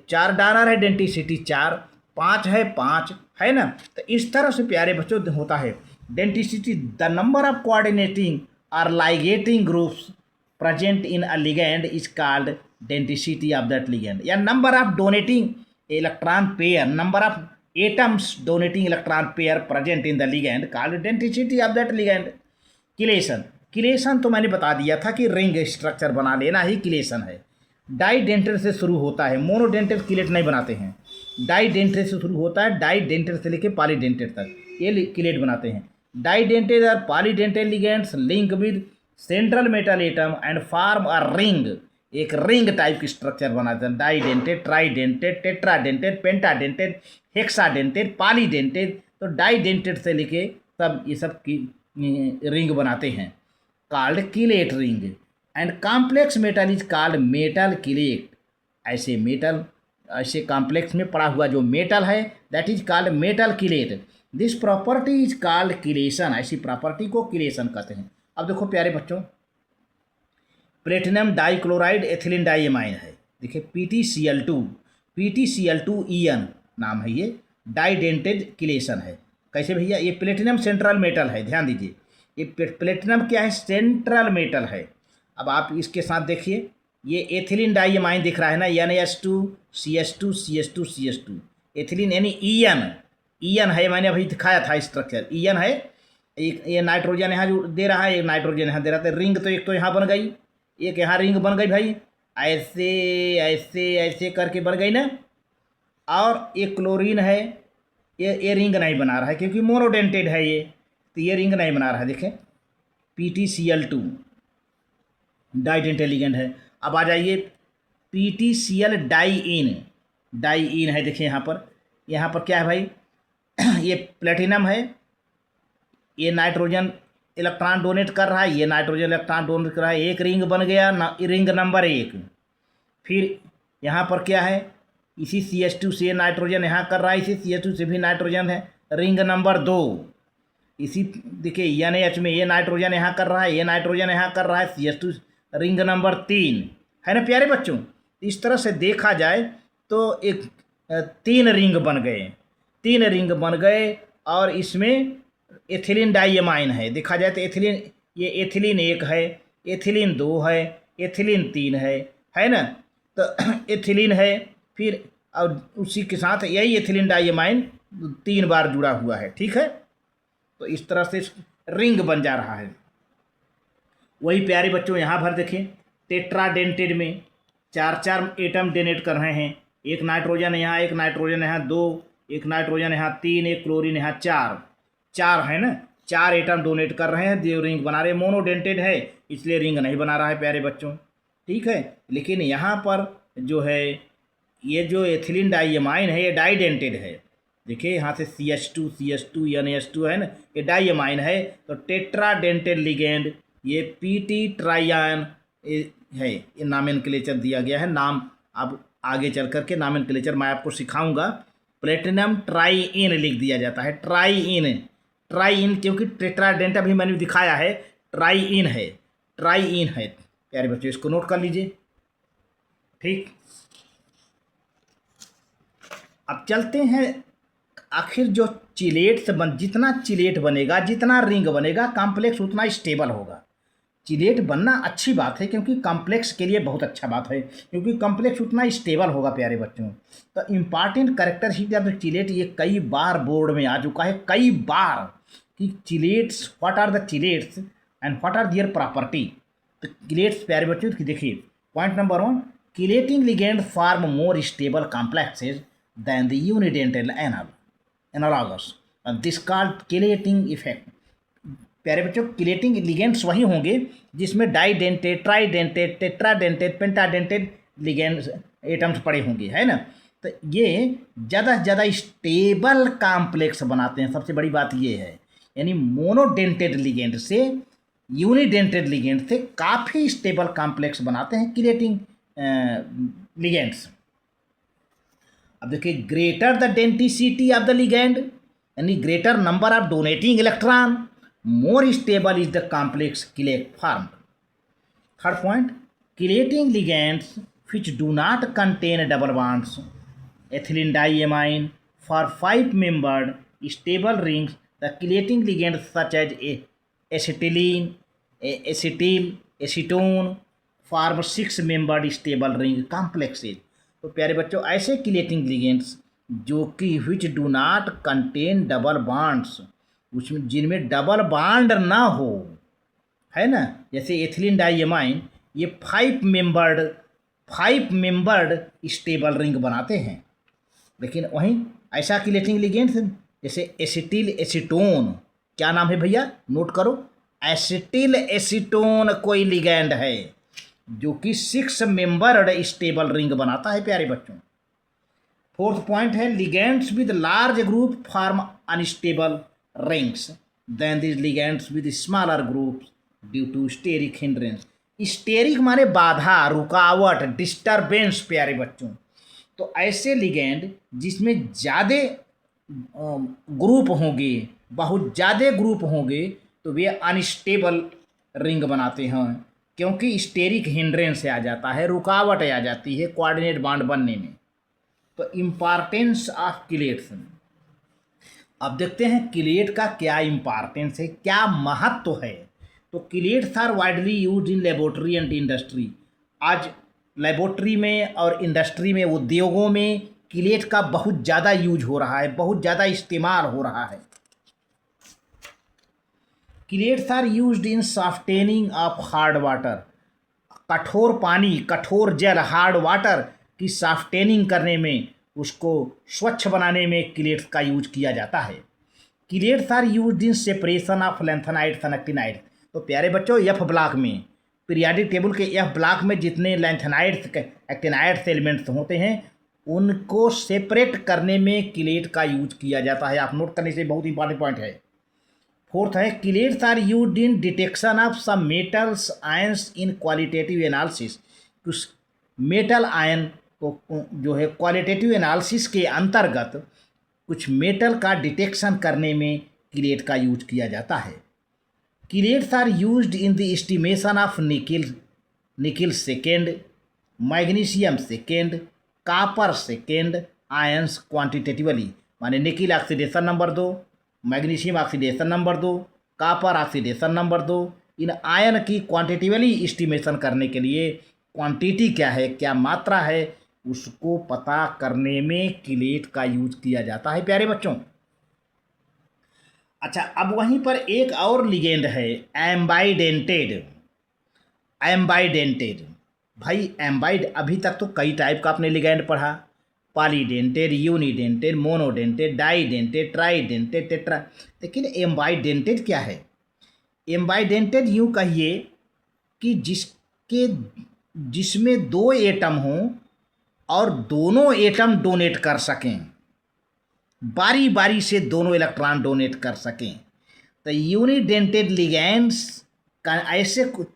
[SPEAKER 1] 4 डोनर है डेंटिसिटी 4, 5 है 5, है ना। तो इस तरह से प्यारे बच्चों होता है denticity. The number of coordinating और ligating groups present in a ligand is called denticity of that ligand, या number of donating electron pair, number of atoms donating electron pair present in the ligand called denticity of that ligand। Chelation तो मैंने बता दिया था कि ring structure बना लेना ही chelation है। डाईडेंटेट से शुरू होता है, मोनोडेंटेट किलेट नहीं बनाते हैं, डाईडेंटेट से शुरू होता है, डाईडेंटेट से लेकर पॉलीडेंटेट तक ये किलेट बनाते हैं। डाईडेंटेट और polydentate ligands link with central metal atom and form a ring, एक रिंग टाइप की स्ट्रक्चर बनाते हैं। डाईडेंटेड, ट्राईडेंटेड, टेट्राडेंटेड, पेंटाडेंटेड, हेक्साडेंटेड, पॉलीडेंटेड। तो डाईडेंटेड से लेके तब ये सब की रिंग बनाते हैं, called chelate ring. And complex metal is called metal chelate. ऐसे कॉम्प्लेक्स में पड़ा हुआ जो मेटल है that is called metal chelate. This property is called chelation, ऐसी प्रॉपर्टी को किलेशन कहते हैं। अब देखो प्यारे बच्चों, प्लेटिनम डाइक्लोराइड एथिलीन डाईएमाइन है, देखिए PTCl2 नाम है, ये डाईडेंटेड किलेशन है। कैसे भैया, ये प्लेटिनम सेंट्रल मेटल है, ध्यान दीजिए, ये प्लेटिनम क्या है, सेंट्रल मेटल है। अब आप इसके साथ देखिए, ये एथिलीन डाईएमाइन दिख रहा है ना, NH2CH2 एथिलीन यानी ईएन है, मैंने अभी दिखाया था स्ट्रक्चर, ईएन है। एक ये नाइट्रोजन यहाँ जो दे रहा है, एक नाइट्रोजन यहाँ दे रहा है, रिंग तो एक तो यहाँ बन गई, एक यहाँ रिंग बन गई भाई, ऐसे ऐसे ऐसे करके बन गई ना। और एक क्लोरीन है, ये रिंग नहीं बना रहा है क्योंकि मोनोडेंटेड है ये, तो ये रिंग नहीं बना रहा है। देखें PTCl2 डाईडेंटेड लिगेंड है। अब आ जाइए PTCl डाईइन है, देखिए यहाँ पर क्या है भाई, ये प्लेटिनम है, ये नाइट्रोजन इलेक्ट्रॉन डोनेट कर रहा है, ये नाइट्रोजन इलेक्ट्रॉन डोनेट कर रहा है, एक रिंग बन गया रिंग नंबर 1। फिर यहाँ पर क्या है, इसी CH2 से नाइट्रोजन यहाँ कर रहा है, इसी CH2 से भी नाइट्रोजन है, रिंग नंबर 2। इसी देखिए NH में ये नाइट्रोजन यहाँ कर रहा है, ये नाइट्रोजन यहाँ कर रहा है, CH2 रिंग नंबर 3 है ना प्यारे बच्चों। इस तरह से देखा जाए तो एक 3 रिंग बन गए, 3 रिंग बन गए, और इसमें एथिलीन डाइएमाइन है। देखा जाए तो एथिलीन, ये एथिलीन 1 है, एथिलीन 2 है, एथिलीन 3 है ना। तो एथिलीन है, फिर और उसी के साथ यही एथिलीन डाइएमाइन 3 बार जुड़ा हुआ है, ठीक है। तो इस तरह से रिंग बन जा रहा है। वही प्यारे बच्चों यहाँ भर देखें, टेट्राडेंटेड में 4 एटम डोनेट कर रहे हैं, एक नाइट्रोजन यहाँ, एक नाइट्रोजन यहाँ 2, एक नाइट्रोजन यहाँ 3, एक क्लोरीन यहाँ 4 है ना, 4 एटम डोनेट कर रहे हैं, जो रिंग बना रहे हैं। मोनोडेंटेड है इसलिए रिंग नहीं बना रहा है प्यारे बच्चों, ठीक है। लेकिन यहाँ पर जो है ये जो एथिलीन डाइएमाइन है ये डाइडेंटेड है। देखिए यहाँ से CH2 NH2 है ना, ये डाइएमाइन है। तो टेट्राडेंटेड लिगेंड ये PT ट्राइआन है, ये नामेनक्लेचर दिया गया है। नाम अब आगे चल करके नामेनक्लेचर मैं आपको सिखाऊंगा। प्लेटिनम ट्राइइन लिख दिया जाता है, ट्राइइन क्योंकि टेट्राडेंट अभी मैंने दिखाया है, ट्राइइन है प्यारे बच्चों, इसको नोट कर लीजिए, ठीक। अब चलते हैं, आखिर जो चिलेट से जितना चिलेट बनेगा, जितना रिंग बनेगा, कॉम्प्लेक्स उतना स्टेबल होगा। चिलेट बनना अच्छी बात है, क्योंकि कॉम्प्लेक्स के लिए बहुत अच्छा बात है, क्योंकि कॉम्प्लेक्स उतना स्टेबल होगा प्यारे बच्चों। तो इम्पॉर्टेंट कैरेक्टरिस्टिक ऑफ चिलेट, ये कई बार बोर्ड में आ चुका है, कई बार, कि chelates, what are the chelates and what are their property. तो चिलेट्स प्यारे बच्चों की देखिए, point number 1, chelating ligand form more stable complexes than the unidentate analogues, this called chelating effect. प्यारे बच्चों, चिलेटिंग लिगेंड्स वही होंगे जिसमें didentate, tridentate, tetradentate, pentadentate ligands atoms पड़े होंगे, है ना। तो ये ज़्यादा से ज़्यादा स्टेबल कॉम्प्लेक्स बनाते हैं, सबसे बड़ी बात ये है। यानी मोनोडेंटेड लिगेंड से, यूनिडेंटेड लिगेंड से काफ़ी स्टेबल कॉम्प्लेक्स बनाते हैं चिलेटिंग लिगेंड्स। अब देखिए, greater the density of the ligand, यानी greater number of donating electron, more stable is the complex chelate formed. Third point, chelating ligands which do not contain double bonds, ethylene diamine, for 5-membered stable rings, the chelating ligands such as acetylene, acetyl, acetone form 6-membered stable ring complexes. तो प्यारे बच्चों, ऐसे chelating ligands जो कि which do not contain double bonds, उसमें जिनमें double bond ना हो, है ना, जैसे एथिलीन डाइएमाइन, ये 5 मेंबर्ड स्टेबल रिंग बनाते हैं। लेकिन वहीं ऐसा चिलेटिंग लिगेंड्स जैसे एसिटिल एसीटोन, क्या नाम है भैया, नोट करो, एसिटिल एसीटोन कोई लिगेंड है जो कि 6 मेंबर्ड स्टेबल रिंग बनाता है प्यारे बच्चों। फोर्थ पॉइंट है, ligands with large group form unstable rings than these ligands with smaller groups due to steric hindrance. Steric माने बाधा, रुकावट, डिस्टरबेंस प्यारे बच्चों। तो ऐसे लिगेंड जिसमें ज़्यादा ग्रुप होंगे, बहुत ज़्यादा ग्रुप होंगे, तो वे अनस्टेबल रिंग बनाते हैं, क्योंकि स्टेरिक हिंड्रेंस आ जाता है, रुकावट आ जाती है कोऑर्डिनेट बॉन्ड बनने में। तो इम्पॉर्टेंस ऑफ चिलेट्स। अब देखते हैं चिलेट का क्या इम्पॉर्टेंस है, क्या महत्व है। तो chelates are widely used in laboratory and industry. आज लेबोरेटरी में और इंडस्ट्री में, उद्योगों में चिलेट का बहुत ज़्यादा यूज हो रहा है, बहुत ज़्यादा इस्तेमाल हो रहा है। Chelates are used in softening of hard water. कठोर पानी, कठोर जल, हार्ड वाटर की सॉफ्टेनिंग करने में, उसको स्वच्छ बनाने में चिलेट्स का यूज किया जाता है। Chelates are used in separation of lanthanides and actinides. तो प्यारे बच्चों, एफ ब्लॉक में, पीरियाडिक टेबल के एफ ब्लॉक में जितने लैंथेनाइड्स, एक्टिनाइड्स एलिमेंट्स होते हैं, उनको सेपरेट करने में किलेट का यूज किया जाता है। आप नोट करने से बहुत इंपॉर्टेंट पॉइंट है। फोर्थ है chelates are used in detection of some metals ions in qualitative analysis. कुछ मेटल आयन को जो है क्वालिटेटिव एनालिसिस के अंतर्गत कुछ मेटल का डिटेक्शन करने में किलेट का यूज किया जाता है। Chelates are used in the estimation of nickel second, magnesium second, copper second ions quantitatively, माने nickel oxidation number 2, magnesium oxidation number 2, copper oxidation number 2। इन आयन की क्वांटिटेटिवली एस्टिमेशन करने के लिए क्वांटिटी क्या है, क्या मात्रा है, उसको पता करने में किलेट का यूज किया जाता है प्यारे बच्चों। अच्छा, अब वहीं पर एक और लिगेंड है एम्बाइडेंटेड। एम्बाइडेंटेड भाई, एम्बाइड अभी तक तो कई टाइप का आपने लिगेंड पढ़ा, पॉलीडेंटेड, यूनिडेंटेड, मोनोडेंटेड, डाईडेंटेड, ट्राईडेंटेड, टेट्रा। लेकिन एम्बाइडेंटेड क्या है? एम्बाइडेंटेड यूँ कहिए कि जिसमें 2 एटम हों और दोनों एटम डोनेट कर सकें, बारी बारी से दोनों इलेक्ट्रॉन डोनेट कर सकें। तो यूनिडेंटेड लिगेंड्स का ऐसे कुछ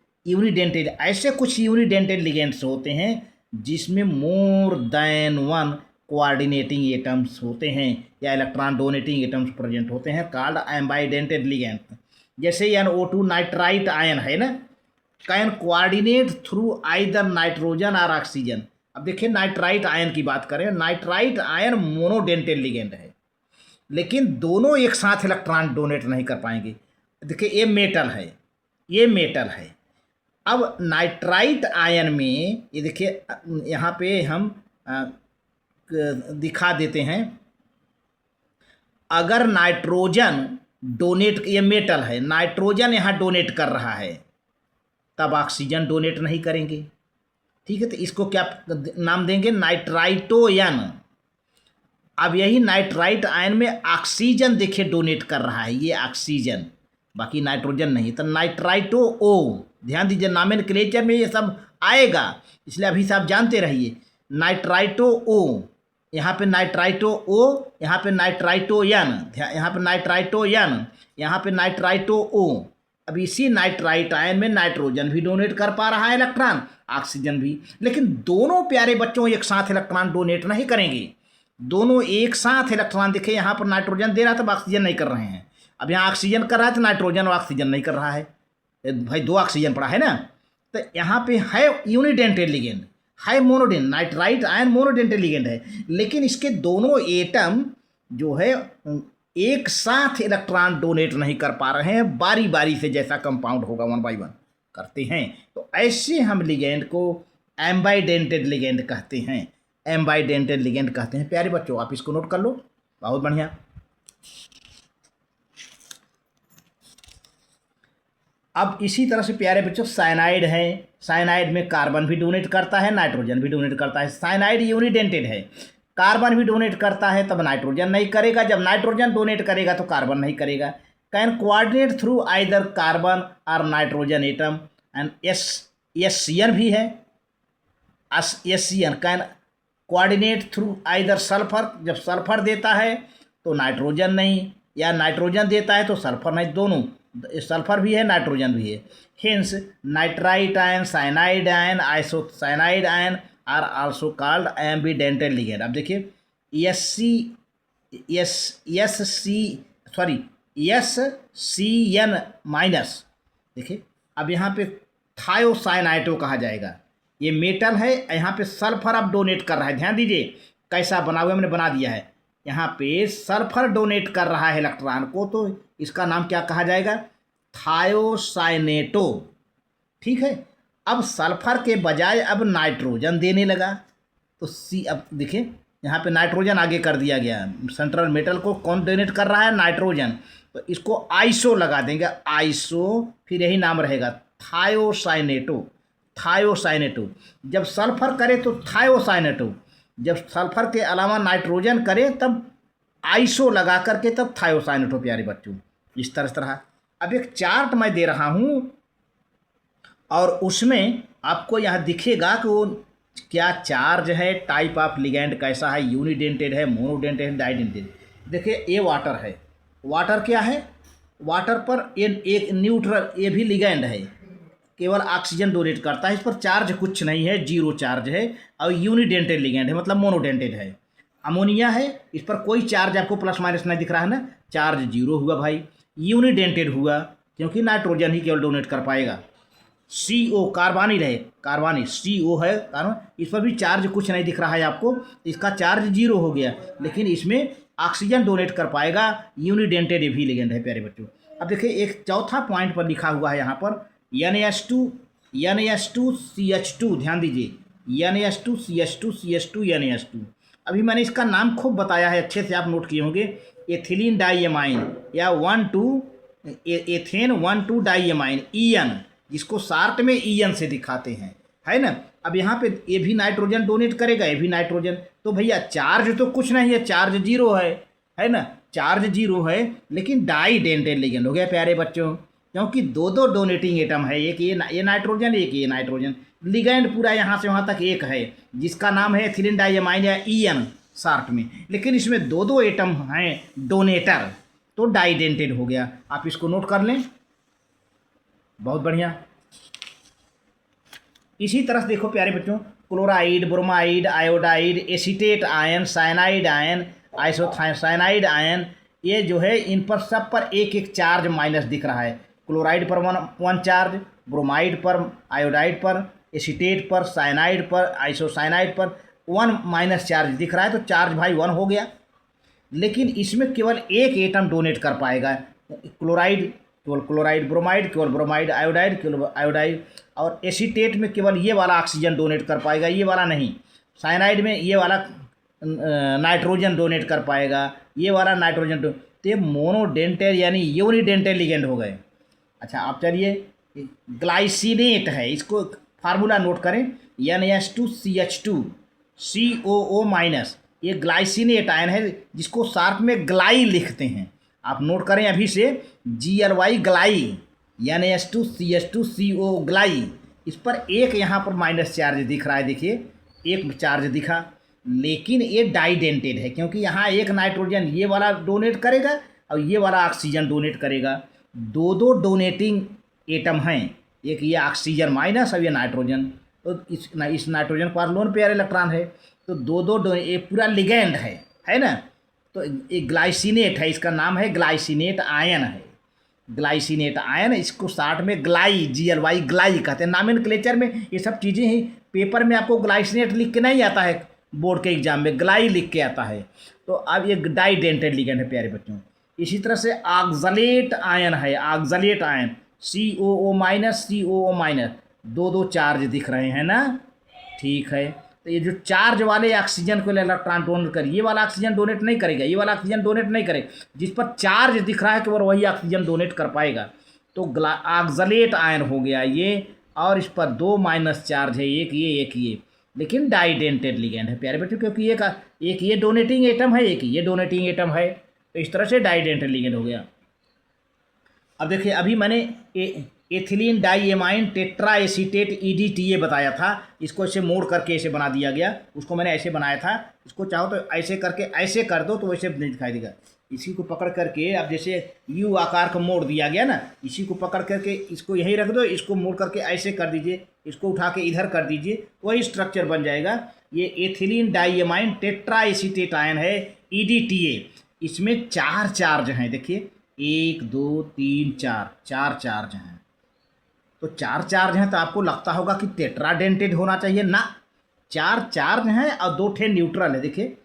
[SPEAKER 1] यूनिडेंटेड लिगेंड्स होते हैं जिसमें मोर देन 1 कोऑर्डिनेटिंग एटम्स होते हैं या इलेक्ट्रॉन डोनेटिंग एटम्स प्रेजेंट होते हैं, कॉल्ड एम्बाइडेंटेड लिगेंड। जैसे NO2 नाइट्राइट आयन है ना, can coordinate through either nitrogen और ऑक्सीजन। अब देखिए नाइट्राइट आयन की बात करें, नाइट्राइट आयन मोनोडेंटेड लिगेंड है, लेकिन दोनों एक साथ इलेक्ट्रॉन डोनेट नहीं कर पाएंगे। देखिए ये मेटल है, ये मेटल है। अब नाइट्राइट आयन में ये देखिए यहाँ पे हम दिखा देते हैं, अगर नाइट्रोजन डोनेट, ये मेटल है, नाइट्रोजन यहाँ डोनेट कर रहा है, तब ऑक्सीजन डोनेट नहीं करेंगे। ठीक है, तो इसको क्या नाम देंगे? नाइट्राइटोयन। अब यही नाइट्राइट आयन में ऑक्सीजन देखिए डोनेट कर रहा है, ये ऑक्सीजन, बाकी नाइट्रोजन नहीं, तो नाइट्राइटो ओ। ध्यान दीजिए नॉमेनक्लेचर में ये सब आएगा, इसलिए अभी से आप जानते रहिए। नाइट्राइटो ओ, यहाँ पे नाइट्राइटो ओ, यहाँ पे नाइट्राइटोयन, यहाँ पे नाइट्राइटोयन, यहाँ पे नाइट्राइटो ओ। अब इसी नाइट्राइट आयन में नाइट्रोजन भी डोनेट कर पा रहा है इलेक्ट्रॉन, ऑक्सीजन भी, लेकिन दोनों प्यारे बच्चों एक साथ इलेक्ट्रॉन डोनेट नहीं करेंगे। दोनों एक साथ इलेक्ट्रॉन, देखिए यहाँ पर नाइट्रोजन दे रहा था, अब ऑक्सीजन नहीं कर रहे हैं। अब यहाँ ऑक्सीजन कर रहा है तो नाइट्रोजन और ऑक्सीजन नहीं कर रहा है, भाई 2 ऑक्सीजन पड़ा है ना। तो यहाँ पे है यूनिडेंटेड लिगेंड, है मोनोडेंट, नाइट्राइट आयन मोनोडेंटेड लिगेंड है, लेकिन इसके दोनों एटम जो है एक साथ इलेक्ट्रॉन डोनेट नहीं कर पा रहे हैं, बारी बारी से जैसा कंपाउंड होगा 1 by 1 करते हैं। तो ऐसे हम लिगेंड को एम्बाइडेंटेड लिगेंड कहते हैं, एम्बाइडेंटेड लिगेंड कहते हैं प्यारे बच्चों। आप इसको नोट कर लो, बहुत बढ़िया। अब इसी तरह से प्यारे बच्चों साइनाइड है, साइनाइड में कार्बन भी डोनेट करता है, नाइट्रोजन भी डोनेट करता है। साइनाइड यूनिडेंटेड है, कार्बन भी डोनेट करता है, तब नाइट्रोजन नहीं करेगा, जब नाइट्रोजन डोनेट करेगा तो कार्बन नहीं करेगा। Can coordinate through either carbon और नाइट्रोजन एटम एंड एससीएन भी है, SCN can coordinate through either sulphur, जब सल्फर देता है तो नाइट्रोजन नहीं, या नाइट्रोजन देता है तो सल्फर नहीं, दोनों सल्फर भी है नाइट्रोजन भी है। Hence nitrite ion, cyanide ion, isocyanide ion are also called ambidentate ligand. अब देखिए SCN माइनस, देखिए अब यहाँ पे थायोसाइनाइटो कहा जाएगा, ये मेटल है, यहाँ पे सल्फर अब डोनेट कर रहा है। ध्यान दीजिए कैसा बना हुआ हमने बना दिया है, यहाँ पे सल्फर डोनेट कर रहा है इलेक्ट्रॉन को, तो इसका नाम क्या कहा जाएगा? थायोसाइनेटो। ठीक है, अब सल्फर के बजाय अब नाइट्रोजन देने लगा, तो अब देखिए यहाँ पे नाइट्रोजन आगे कर दिया गया, सेंट्रल मेटल को कौन डोनेट कर रहा है? नाइट्रोजन, तो इसको आइसो लगा देंगे, आइसो, फिर यही नाम रहेगा थायोसाइनेटो। थायोसाइनेटो, जब सल्फर करे तो थायोसाइनेटो, जब सल्फर के अलावा नाइट्रोजन करे तब आइसो लगा करके तब थायोसाइनेटो प्यारे बच्चों। इस तरह अब एक चार्ट मैं दे रहा हूँ और उसमें आपको यहाँ दिखेगा कि वो क्या चार्ज है, टाइप ऑफ लिगैंड कैसा है, यूनिडेंटेड है, मोनोडेंटेड है, डाइडेंटेड। देखिए ये वाटर है, वाटर क्या है, वाटर पर ये एक न्यूट्रल, ये भी लिगैंड है, केवल ऑक्सीजन डोनेट करता है, इस पर चार्ज कुछ नहीं है, जीरो चार्ज है, और यूनिडेंटेड लिगैंड है, मतलब मोनोडेंटेड है। अमोनिया है, इस पर कोई चार्ज आपको प्लस माइनस नहीं दिख रहा है ना, चार्ज जीरो हुआ भाई। यूनिडेंटेड हुआ क्योंकि नाइट्रोजन ही केवल डोनेट कर पाएगा। CO कार्बानिल है, कार्बानिल CO है कार्बन, इस पर भी चार्ज कुछ नहीं दिख रहा है आपको, इसका चार्ज जीरो हो गया, लेकिन इसमें ऑक्सीजन डोनेट कर पाएगा, यूनिडेंटेड भी लिगेंड है प्यारे बच्चों। अब देखिए एक चौथा पॉइंट पर लिखा हुआ है यहाँ पर NH2CH2, ध्यान दीजिए, NH2CH2 अभी मैंने इसका नाम खूब बताया है, अच्छे से आप नोट किए होंगे, एथिलीन डाइएमाइन या 1,2 एथेन 1,2 डाइएमाइन, EN, जिसको शार्ट में EN से दिखाते हैं, है ना। अब यहाँ पे ये भी नाइट्रोजन डोनेट करेगा, ये भी नाइट्रोजन, तो भैया चार्ज तो कुछ नहीं है, चार्ज जीरो है ना, चार्ज जीरो है, लेकिन डाइडेंटेड लिगेंड हो गया प्यारे बच्चों, क्योंकि दो दो डोनेटिंग एटम है, एक ये नाइट्रोजन, एक ये नाइट्रोजन, लिगैंड पूरा यहाँ से वहाँ तक एक है, जिसका नाम है एथिलीन डाइएमाइन या EN शार्ट में, लेकिन इसमें दो दो एटम हैं डोनेटर, तो डाइडेंटेड हो गया। आप इसको नोट कर लें, बहुत बढ़िया। इसी तरह से देखो प्यारे बच्चों, chloride, bromide, iodide, acetate ion, cyanide ion, isocyanide ion, ये जो है इन पर सब पर एक एक चार्ज माइनस दिख रहा है। क्लोराइड पर वन चार्ज, ब्रोमाइड पर, आयोडाइड पर, एसीटेट पर, साइनाइड पर, आइसोसाइनाइड पर 1 माइनस चार्ज दिख रहा है, तो चार्ज भाई 1 हो गया। लेकिन इसमें केवल एक एटम डोनेट कर पाएगा, क्लोराइड केवल क्लोराइड, ब्रोमाइड केवल ब्रोमाइड, आयोडाइड केवल आयोडाइड, और एसीटेट में केवल ये वाला ऑक्सीजन डोनेट कर पाएगा, ये वाला नहीं। साइनाइड में ये वाला नाइट्रोजन डोनेट कर पाएगा, ये वाला नाइट्रोजन तो ये मोनोडेंटेड यानी यूनिडेंटेड लिगेंड हो गए। अच्छा आप चलिए, ग्लाइसिनेट है, इसको फार्मूला नोट करें, NH2CH2COO-, ये ग्लाइसिनेट आयन है, जिसको शार्ट में ग्लाई लिखते हैं, आप नोट करें अभी से, GLY ग्लाई, NH2CH2CO ग्लाई, इस पर एक यहाँ पर माइनस चार्ज दिख रहा है, देखिए एक चार्ज दिखा, लेकिन ये डाइडेंटेड है, क्योंकि यहाँ एक नाइट्रोजन ये वाला डोनेट करेगा और ये वाला ऑक्सीजन डोनेट करेगा, दो दो डोनेटिंग एटम हैं, एक ये ऑक्सीजन माइनस और ये नाइट्रोजन, तो इस नाइट्रोजन के पास लोन पेयर इलेक्ट्रॉन है, तो दो दो ये पूरा लिगैंड है ना। तो एक ग्लाइसिनेट है, इसका नाम है ग्लाइसिनेट आयन है, ग्लाइसिनेट आयन, इसको शार्ट में ग्लाई, GLY ग्लाई कहते हैं। नॉमेनक्लेचर में ये सब चीज़ें ही, पेपर में आपको ग्लाइसिनेट लिख के नहीं आता है, बोर्ड के एग्जाम में ग्लाई लिख के आता है। तो अब ये डाइडेंटेड लिगेंड है प्यारे बच्चों। इसी तरह से ऑक्सलेट आयन है, ऑक्सलेट आयन, COO-, दो दो चार्ज दिख रहे हैं ना, ठीक है। तो ये जो चार्ज वाले ऑक्सीजन को इलेक्ट्रॉन डोनेट कर, ये वाला ऑक्सीजन डोनेट नहीं करेगा, ये वाला ऑक्सीजन डोनेट नहीं करेगा, जिस पर चार्ज दिख रहा है कि वही ऑक्सीजन डोनेट कर पाएगा, तो ऑक्सलेट आयन हो गया ये, और इस पर 2 माइनस चार्ज है, एक ये, लेकिन डाइडेंटेड लिगेंड है प्यारे बच्चों, क्योंकि एक ये डोनेटिंग एटम है, एक ये डोनेटिंग एटम है, तो इस तरह से डाइडेंटेड लिगेंड हो गया। अब देखिए अभी मैंने ethylene diamine tetra acetate EDTA बताया था, इसको ऐसे मोड़ करके ऐसे बना दिया गया, उसको मैंने ऐसे बनाया था, इसको चाहो तो ऐसे करके ऐसे कर दो तो वैसे नहीं दिखाई देगा। इसी को पकड़ करके अब जैसे U आकार का मोड़ दिया गया ना, इसी को पकड़ करके इसको यहीं रख दो, इसको मोड़ करके ऐसे कर दीजिए, इसको उठा के इधर कर दीजिए, वही स्ट्रक्चर बन जाएगा। ये ethylene diamine tetra acetate ion है, EDTA, इसमें 4 चार्ज हैं, देखिए 1 2 3 4 चार्ज हैं, तो 4 चार्ज हैं, तो आपको लगता होगा कि टेट्राडेंटेड होना चाहिए ना, 4 चार्ज हैं और 2 ठे न्यूट्रल है, देखिए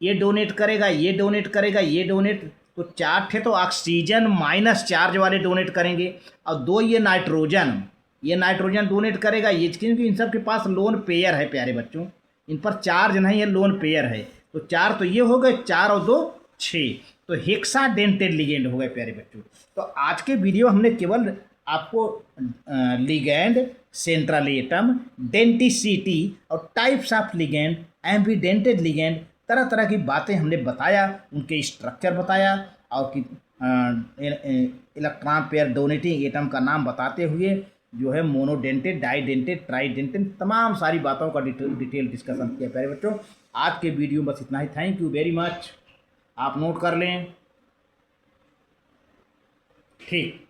[SPEAKER 1] ये डोनेट करेगा, ये डोनेट करेगा, ये डोनेट, तो 4 ठे तो ऑक्सीजन माइनस चार्ज वाले डोनेट करेंगे, और 2 ये नाइट्रोजन डोनेट करेगा, ये क्योंकि इन सब के पास लोन पेयर है प्यारे बच्चों, इन पर चार्ज नहीं है, लोन पेयर है, तो 4 तो ये हो गए, 4 और 2 6, तो हेक्साडेंटेड लिगेंड हो गए प्यारे बच्चों। तो आज के वीडियो हमने केवल आपको लिगैंड, सेंट्रल एटम, डेंटिसिटी और टाइप्स ऑफ लिगैंड, एम्बीडेंटेड लिगैंड, तरह तरह की बातें हमने बताया, उनके स्ट्रक्चर बताया, और कि इलेक्ट्रॉन पेयर डोनेटिंग एटम का नाम बताते हुए जो है मोनोडेंटेड, डाइडेंटेड, ट्राइडेंटेड, तमाम सारी बातों का डिटेल डिस्कशन किया प्यारे बच्चों। आज के वीडियो में बस इतना ही। Thank you very much. आप नोट कर लें। ठीक।